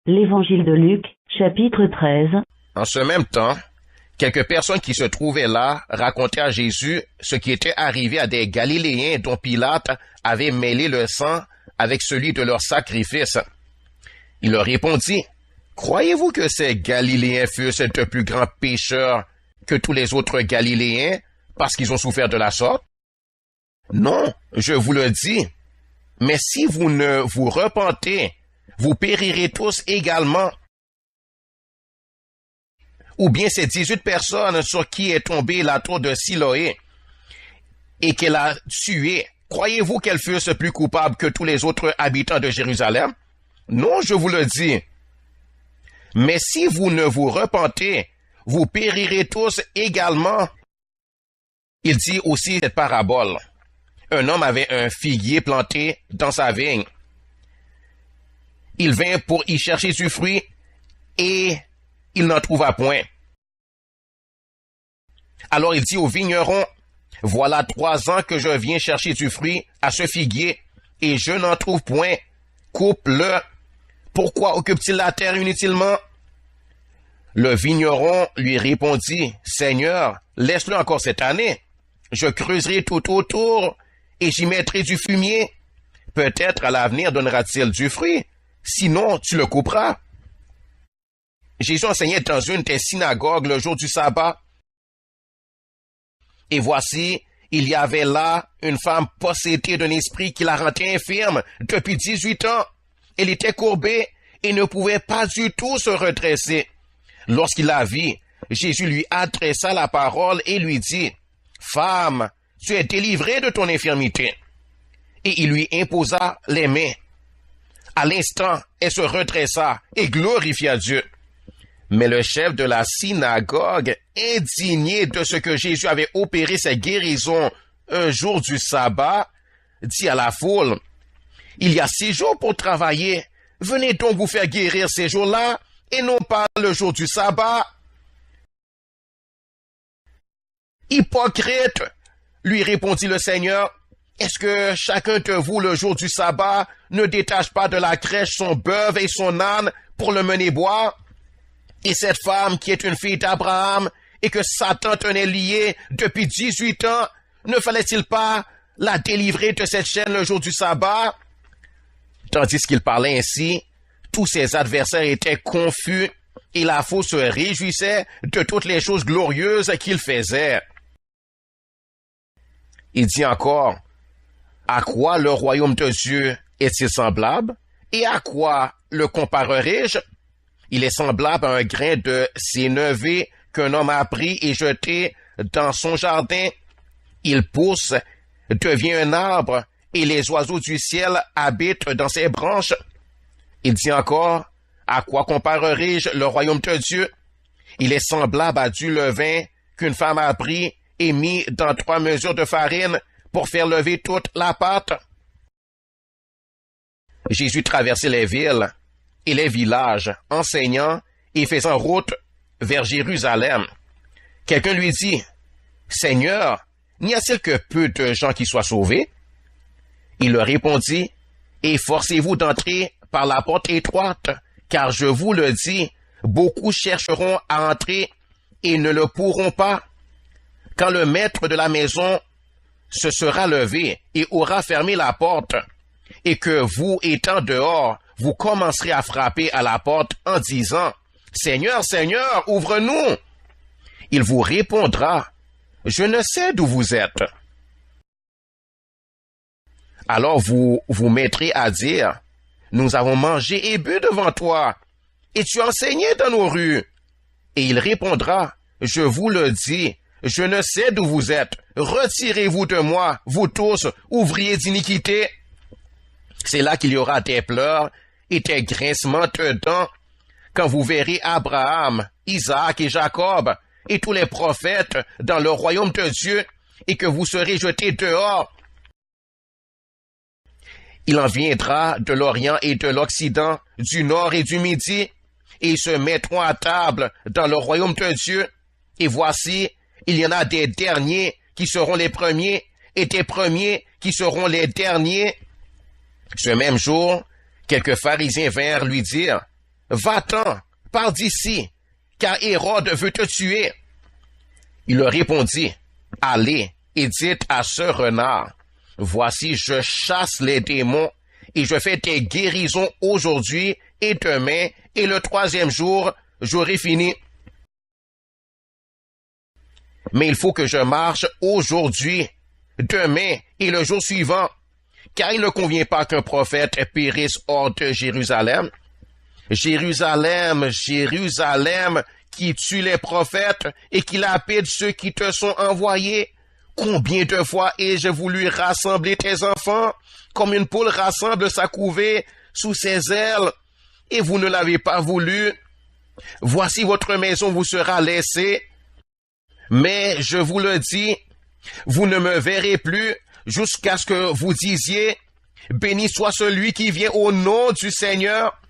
L'Évangile de Luc, chapitre 13. En ce même temps, quelques personnes qui se trouvaient là racontaient à Jésus ce qui était arrivé à des Galiléens dont Pilate avait mêlé le sang avec celui de leur sacrifice. Il leur répondit, « Croyez-vous que ces Galiléens fussent de plus grands pécheurs que tous les autres Galiléens parce qu'ils ont souffert de la sorte? Non, je vous le dis. Mais si vous ne vous repentez, vous périrez tous également. Ou bien ces 18 personnes sur qui est tombée la tour de Siloé et qu'elle a tué, croyez-vous qu'elles fussent plus coupables que tous les autres habitants de Jérusalem? Non, je vous le dis. Mais si vous ne vous repentez, vous périrez tous également. Il dit aussi cette parabole. Un homme avait un figuier planté dans sa vigne. Il vint pour y chercher du fruit et il n'en trouva point. Alors il dit au vigneron, « Voilà 3 ans que je viens chercher du fruit à ce figuier et je n'en trouve point. Coupe-le. Pourquoi occupe-t-il la terre inutilement? » Le vigneron lui répondit, « Seigneur, laisse-le encore cette année. Je creuserai tout autour et j'y mettrai du fumier. Peut-être à l'avenir donnera-t-il du fruit. Sinon, tu le couperas. » Jésus enseignait dans une des synagogues le jour du sabbat. Et voici, il y avait là une femme possédée d'un esprit qui la rendait infirme depuis 18 ans. Elle était courbée et ne pouvait pas du tout se redresser. Lorsqu'il la vit, Jésus lui adressa la parole et lui dit, « Femme, tu es délivrée de ton infirmité. » Et il lui imposa les mains. À l'instant, elle se redressa et glorifia Dieu. Mais le chef de la synagogue, indigné de ce que Jésus avait opéré cette guérison un jour du sabbat, dit à la foule, « Il y a 6 jours pour travailler. Venez donc vous faire guérir ces jours-là et non pas le jour du sabbat. » Hypocrite, lui répondit le Seigneur, est-ce que chacun de vous le jour du sabbat ne détache pas de la crèche son bœuf et son âne pour le mener boire? Et cette femme qui est une fille d'Abraham et que Satan tenait liée depuis 18 ans, ne fallait-il pas la délivrer de cette chaîne le jour du sabbat? Tandis qu'il parlait ainsi, tous ses adversaires étaient confus et la foule se réjouissait de toutes les choses glorieuses qu'il faisait. Il dit encore, à quoi le royaume de Dieu est-il semblable? Et à quoi le comparerai-je? Il est semblable à un grain de sénévé qu'un homme a pris et jeté dans son jardin. Il pousse, devient un arbre, et les oiseaux du ciel habitent dans ses branches. Il dit encore, à quoi comparerai-je le royaume de Dieu? Il est semblable à du levain qu'une femme a pris et mis dans 3 mesures de farine pour faire lever toute la pâte. Jésus traversait les villes et les villages, enseignant et faisant route vers Jérusalem. Quelqu'un lui dit, « Seigneur, n'y a-t-il que peu de gens qui soient sauvés? » Il leur répondit, « Efforcez-vous d'entrer par la porte étroite, car je vous le dis, beaucoup chercheront à entrer et ne le pourront pas. Quand le maître de la maison se sera levé et aura fermé la porte, et que vous, étant dehors, vous commencerez à frapper à la porte en disant, « Seigneur, Seigneur, ouvre-nous !» Il vous répondra, « Je ne sais d'où vous êtes. » Alors vous vous mettrez à dire, « Nous avons mangé et bu devant toi, et tu enseignais dans nos rues. » Et il répondra, « Je vous le dis, je ne sais d'où vous êtes. Retirez-vous de moi, vous tous, ouvriers d'iniquité. » C'est là qu'il y aura des pleurs et des grincements de dents, quand vous verrez Abraham, Isaac et Jacob, et tous les prophètes dans le royaume de Dieu, et que vous serez jetés dehors. Il en viendra de l'Orient et de l'Occident, du Nord et du Midi, et ils se mettront à table dans le royaume de Dieu. Et voici, il y en a des derniers qui seront les premiers, et des premiers qui seront les derniers. Ce même jour, quelques pharisiens vinrent lui dire, « Va-t'en, pars d'ici, car Hérode veut te tuer. Il leur répondit, allez et dites à ce renard, voici je chasse les démons et je fais des guérisons aujourd'hui et demain et le troisième jour, j'aurai fini. Mais il faut que je marche aujourd'hui, demain et le jour suivant, car il ne convient pas qu'un prophète périsse hors de Jérusalem. Jérusalem, Jérusalem, qui tue les prophètes et qui lapide ceux qui te sont envoyés. Combien de fois ai-je voulu rassembler tes enfants, comme une poule rassemble sa couvée sous ses ailes, et vous ne l'avez pas voulu. Voici votre maison vous sera laissée. Mais je vous le dis, vous ne me verrez plus jusqu'à ce que vous disiez, béni soit celui qui vient au nom du Seigneur.